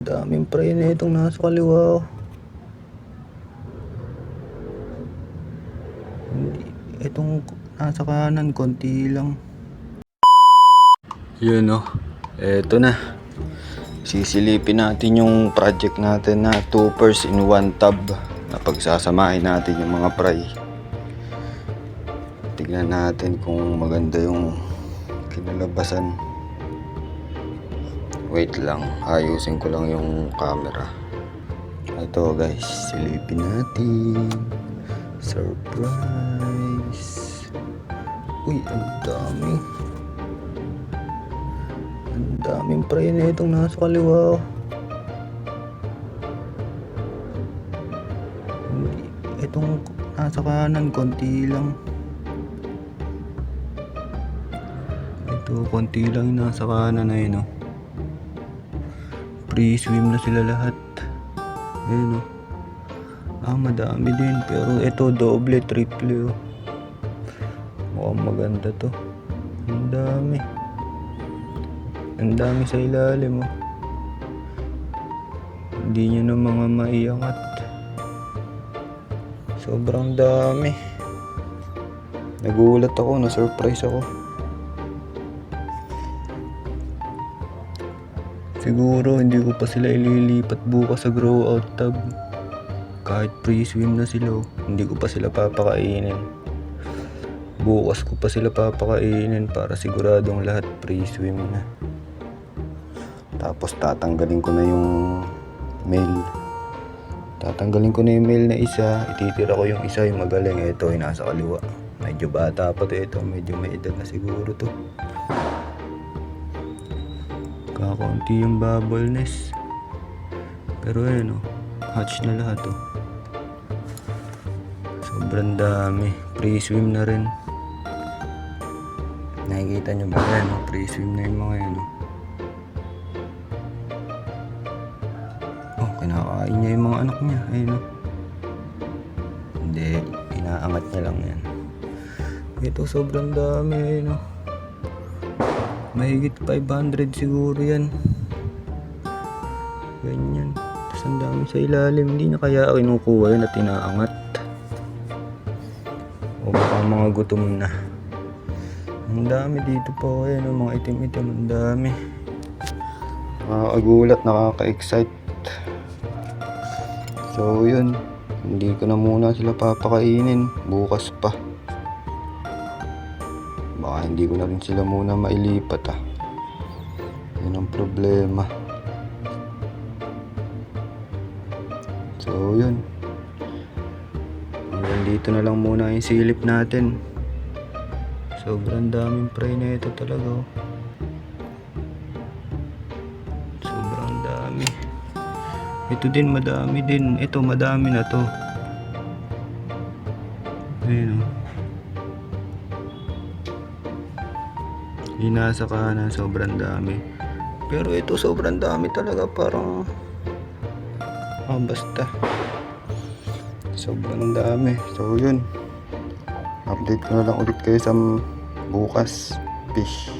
Daming pre na itong nasa kaliwa ko. Itong nasa kanan, konti lang. Yun o. Eto na. Sisilipin natin yung project natin na 2 pairs in 1 tub. Na pagsasamahin natin yung mga fry. Tignan natin kung maganda yung kinalabasan. Wait lang, ayusin ko lang yung camera. Ito guys, silipin natin. Surprise. Uy, ang dami. Ang daming fry na itong nasa kaliwa ko. Itong nasa kanan, konti lang. Ito, konti lang yung nasa kanan na yun, oh. Pre-swim na sila lahat. Ayun, oh. Madami din. Pero ito, doble, triple, oh. Mukhang maganda to. Ang dami. Ang dami sa ilalim, oh. Hindi nyo na mga maiangat. Sobrang dami. Nagulat ako, na-surprise ako. Siguro hindi ko pa sila ililipat bukas sa grow out tub. Kahit pre-swim na sila, hindi ko pa sila papakainin. Bukas ko pa sila papakainin para siguradong lahat pre-swim na. Tapos tatanggalin ko na yung male. Tatanggalin ko na yung male na isa. Ititira ko yung isa, yung magaling. Ito, yung nasa kaliwa. Medyo bata pa to ito. Medyo may edad na siguro to. Kakaunti yung bubble nest. Pero ayun, oh, hatch na lahat, oh. Sobrang dami. Pre-swim na rin. Nakikita nyo ba yan, oh? Pre-swim na yung mga yan, oh. Oh, kinakain niya yung mga anak niya. Ayun, oh. Hindi, inaangat niya lang yan. Ito, sobrang dami. Ayun, oh. Mahigit 500 siguro yan. Ganyan. Tapos ang dami sa ilalim. Hindi na kaya kinukuha yan at inaangat. O baka mga gutom na. Ang dami dito po. Ayan, mga itim-itim. Ang dami. Nakakagulat, nakaka-excite. So yun. Hindi ko na muna sila papakainin. Bukas pa. Baka hindi ko na rin sila muna mailipat, ah. Yun ang problema. So yun. Hanggang dito na lang muna yung silip natin. Sobrang daming fry na ito talaga, oh. Sobrang dami. Ito din madami din. Ito madami na to. Ayun, oh. Yung nasa kanan, sobrang dami. Pero ito sobrang dami talaga. Parang basta sobrang dami. So yun, update ko na lang ulit kayo sa bukas fish.